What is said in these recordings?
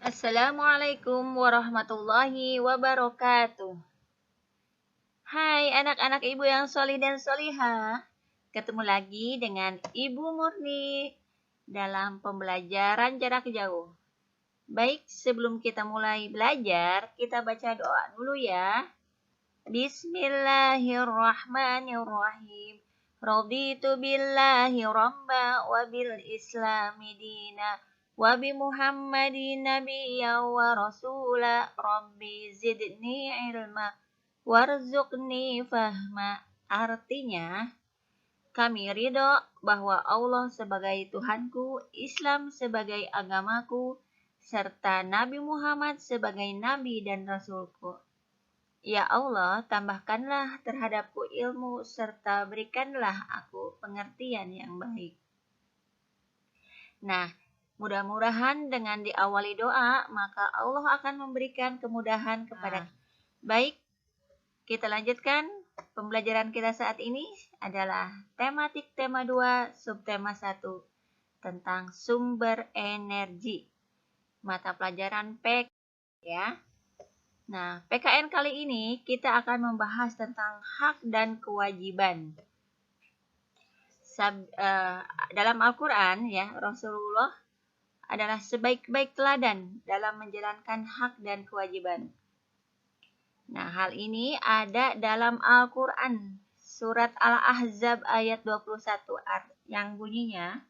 Assalamualaikum warahmatullahi wabarakatuh. Hai anak-anak ibu yang solih dan solihah. Ketemu lagi dengan Ibu Murni dalam pembelajaran jarak jauh. Baik, sebelum kita mulai belajar, kita baca doa dulu ya. Bismillahirrahmanirrahim. Raditu billahi rabba wa bil islami dina wa bi Muhammadin nabiyya wa rasula rabbi zidni ilma warzuqni fahma. Artinya, kami ridho bahwa Allah sebagai Tuhanku, Islam sebagai agamaku, serta Nabi Muhammad sebagai Nabi dan Rasulku. Ya Allah, tambahkanlah terhadapku ilmu serta berikanlah aku pengertian yang baik. Nah, mudah-mudahan dengan diawali doa, maka Allah akan memberikan kemudahan kepada kita. Baik, kita lanjutkan. Pembelajaran kita saat ini adalah tematik tema 2, subtema 1 tentang sumber energi. Mata pelajaran PK ya. Nah, PKN kali ini kita akan membahas tentang hak dan kewajiban. Dalam Al-Quran ya, Rasulullah adalah sebaik-baik teladan dalam menjalankan hak dan kewajiban. Nah, hal ini ada dalam Al-Quran surat Al-Ahzab ayat 21 yang bunyinya,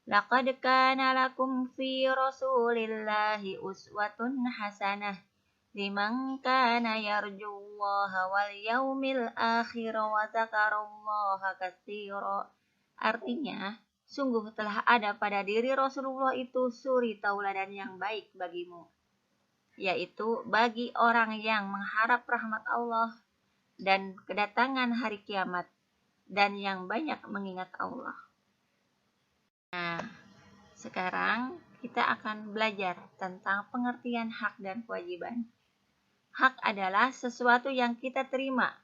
Laqad kana lakum fi Rasulillahi uswatun hasanah liman kana yarjullaha wal yaumil akhir wa dzakarallaha katsira. Artinya, sungguh telah ada pada diri Rasulullah itu suri tauladan yang baik bagimu, yaitu bagi orang yang mengharap rahmat Allah dan kedatangan hari kiamat, dan yang banyak mengingat Allah. Nah, sekarang kita akan belajar tentang pengertian hak dan kewajiban. Hak adalah sesuatu yang kita terima,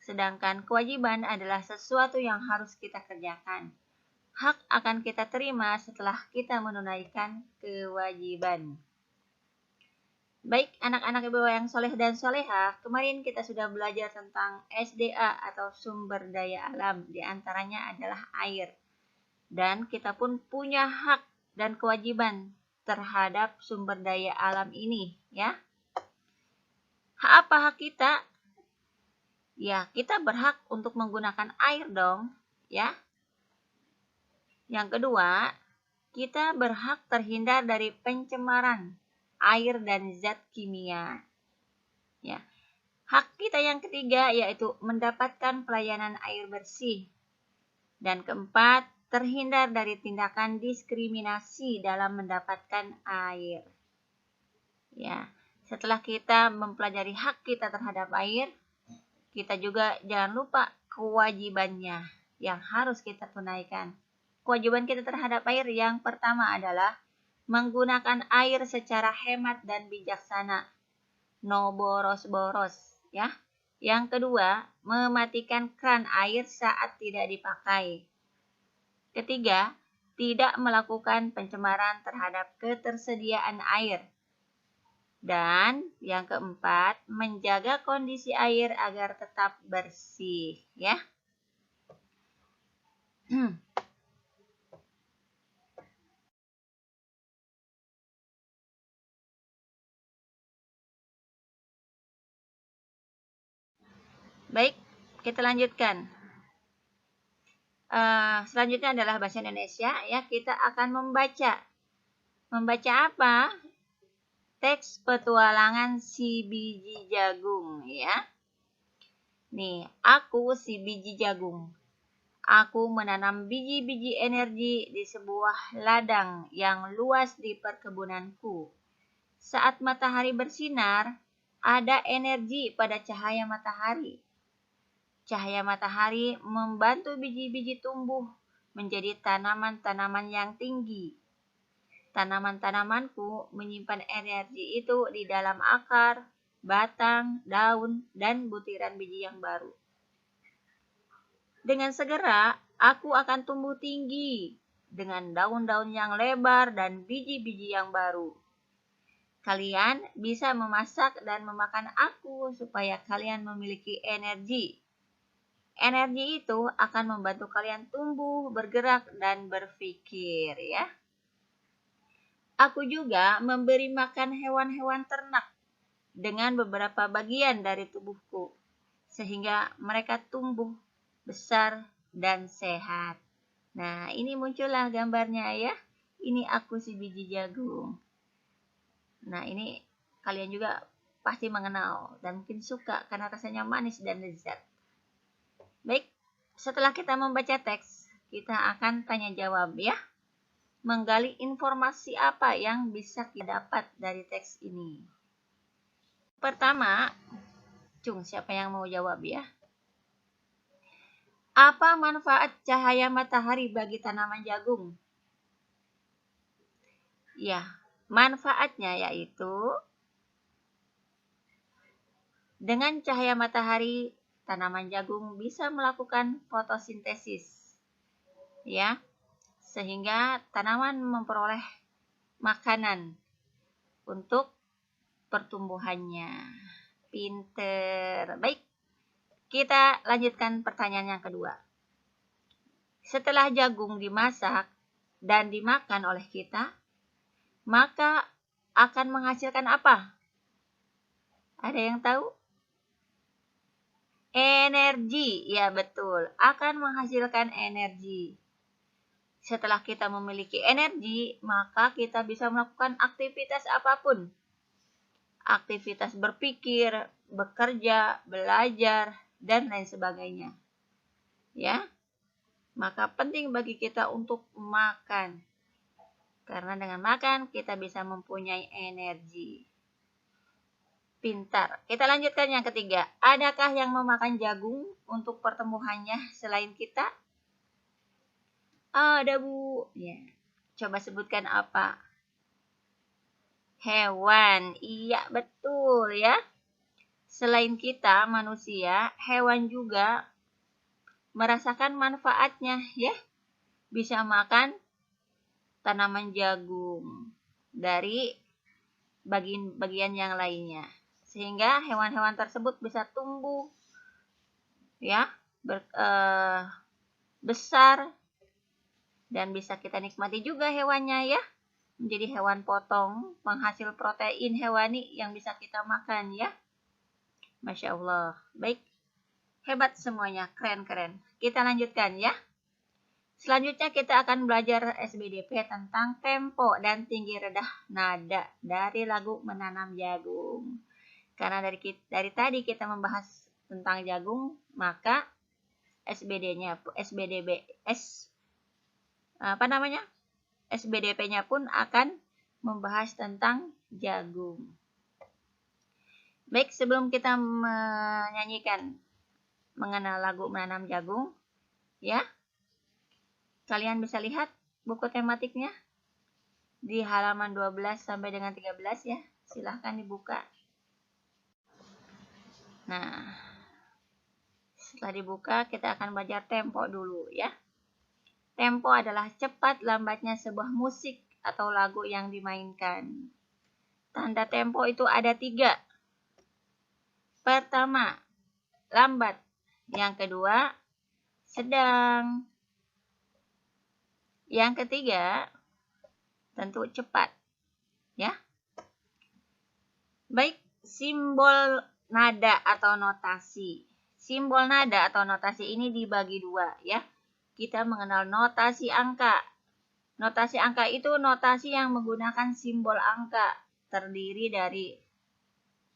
sedangkan kewajiban adalah sesuatu yang harus kita kerjakan. Hak akan kita terima setelah kita menunaikan kewajiban. Baik, anak-anak ibu yang soleh dan solehah, kemarin kita sudah belajar tentang SDA atau sumber daya alam, diantaranya adalah air. Dan kita pun punya hak dan kewajiban terhadap sumber daya alam ini, ya. Apa hak kita? Ya, kita berhak untuk menggunakan air dong, ya. Yang kedua, kita berhak terhindar dari pencemaran air dan zat kimia. Ya. Hak kita yang ketiga yaitu mendapatkan pelayanan air bersih. Dan keempat, terhindar dari tindakan diskriminasi dalam mendapatkan air. Ya, setelah kita mempelajari hak kita terhadap air, kita juga jangan lupa kewajibannya yang harus kita tunaikan. Kewajiban kita terhadap air yang pertama adalah menggunakan air secara hemat dan bijaksana. No boros-boros, ya. Yang kedua, mematikan kran air saat tidak dipakai. Ketiga, tidak melakukan pencemaran terhadap ketersediaan air. Dan yang keempat, menjaga kondisi air agar tetap bersih, ya. Baik, kita lanjutkan. Selanjutnya adalah bahasa Indonesia, ya. Kita akan membaca. Membaca apa? Teks petualangan si biji jagung, ya. Nih, aku si biji jagung. Aku menanam biji-biji energi di sebuah ladang yang luas di perkebunanku. Saat matahari bersinar, ada energi pada cahaya matahari. Cahaya matahari membantu biji-biji tumbuh menjadi tanaman-tanaman yang tinggi. Tanaman-tanamanku menyimpan energi itu di dalam akar, batang, daun, dan butiran biji yang baru. Dengan segera, aku akan tumbuh tinggi dengan daun-daun yang lebar dan biji-biji yang baru. Kalian bisa memasak dan memakan aku supaya kalian memiliki energi. Energi itu akan membantu kalian tumbuh, bergerak, dan berpikir ya. Aku juga memberi makan hewan-hewan ternak dengan beberapa bagian dari tubuhku, sehingga mereka tumbuh besar dan sehat. Nah, ini muncullah gambarnya ya. Ini aku si biji jagung. Nah, ini kalian juga pasti mengenal dan mungkin suka karena rasanya manis dan lezat. Baik, setelah kita membaca teks, kita akan tanya jawab ya. Menggali informasi apa yang bisa kita dapat dari teks ini. Pertama, siapa yang mau jawab ya? Apa manfaat cahaya matahari bagi tanaman jagung? Ya, manfaatnya yaitu dengan cahaya matahari, tanaman jagung bisa melakukan fotosintesis. Ya, sehingga tanaman memperoleh makanan untuk pertumbuhannya. Pinter. Baik, kita lanjutkan pertanyaan yang kedua. Setelah jagung dimasak dan dimakan oleh kita, maka akan menghasilkan apa? Ada yang tahu? Energi. Ya, betul. Akan menghasilkan energi. Setelah kita memiliki energi, maka kita bisa melakukan aktivitas apapun. Aktivitas berpikir, bekerja, belajar, dan lain sebagainya. Ya, maka penting bagi kita untuk makan. Karena dengan makan, kita bisa mempunyai energi. Pintar. Kita lanjutkan yang ketiga. Adakah yang memakan jagung untuk pertumbuhannya selain kita? Ada, Bu. Ya. Coba sebutkan apa? Hewan. Iya, betul ya. Selain kita, manusia, hewan juga merasakan manfaatnya ya. Bisa makan tanaman jagung dari bagian yang lainnya. Sehingga hewan-hewan tersebut bisa tumbuh ya, besar, dan bisa kita nikmati juga hewannya ya. Menjadi hewan potong, penghasil protein hewani yang bisa kita makan ya. Masya Allah. Baik, hebat semuanya, keren-keren. Kita lanjutkan ya. Selanjutnya kita akan belajar SBDP tentang tempo dan tinggi rendah nada dari lagu Menanam Jagung. Karena dari tadi kita membahas tentang jagung, maka SBDP-nya pun akan membahas tentang jagung. Baik, sebelum kita menyanyikan mengenal lagu Menanam Jagung, ya, kalian bisa lihat buku tematiknya di halaman 12 sampai dengan 13 ya. Silahkan dibuka. Nah, setelah dibuka kita akan belajar tempo dulu ya. Tempo adalah cepat lambatnya sebuah musik atau lagu yang dimainkan. Tanda tempo itu ada 3. Pertama, lambat. Yang kedua, sedang. Yang ketiga, tentu cepat. Ya. Baik, simbol nada atau notasi. Simbol nada atau notasi ini dibagi 2 ya. Kita mengenal notasi angka. Notasi angka itu notasi yang menggunakan simbol angka. Terdiri dari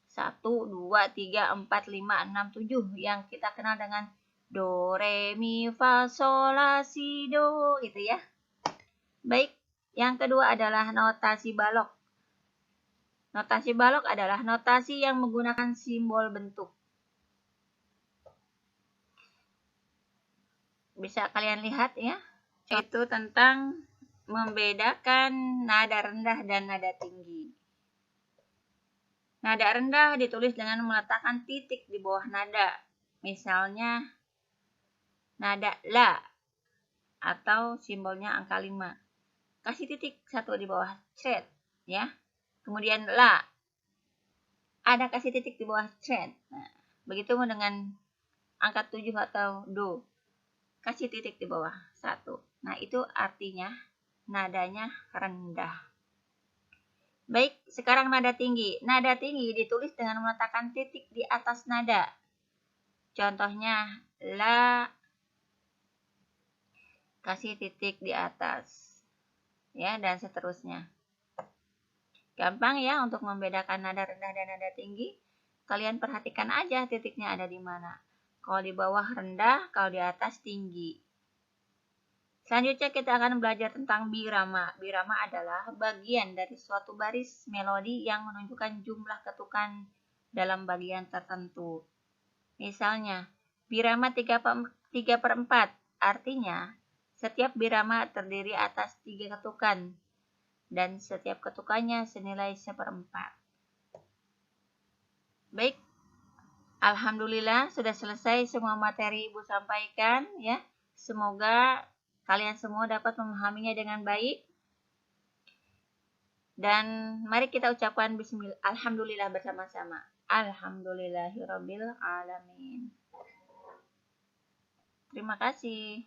1, 2, 3, 4, 5, 6, 7 yang kita kenal dengan do, re, mi, fa, sol, la, si, do gitu ya. Baik, yang kedua adalah notasi balok. Notasi balok adalah notasi yang menggunakan simbol bentuk. Bisa kalian lihat ya, itu tentang membedakan nada rendah dan nada tinggi. Nada rendah ditulis dengan meletakkan titik di bawah nada. Misalnya nada la atau simbolnya angka 5. Kasih titik 1 di bawah cret ya. Kemudian la ada kasih titik di bawah thread. Nah, begitu dengan angka 7 atau do. Kasih titik di bawah 1. Nah, itu artinya nadanya rendah. Baik, sekarang nada tinggi. Nada tinggi ditulis dengan meletakkan titik di atas nada. Contohnya, la, kasih titik di atas. Ya, dan seterusnya. Gampang ya untuk membedakan nada rendah dan nada tinggi. Kalian perhatikan aja titiknya ada di mana. Kalau di bawah rendah, kalau di atas tinggi. Selanjutnya kita akan belajar tentang birama. Birama adalah bagian dari suatu baris melodi yang menunjukkan jumlah ketukan dalam bagian tertentu. Misalnya, birama 3/4 artinya setiap birama terdiri atas 3 ketukan dan setiap ketukannya senilai 1/4. Baik, alhamdulillah sudah selesai semua materi Ibu sampaikan ya. Semoga kalian semua dapat memahaminya dengan baik. Dan mari kita ucapkan bismillah, alhamdulillah bersama-sama. Alhamdulillahirabbil alamin. Terima kasih.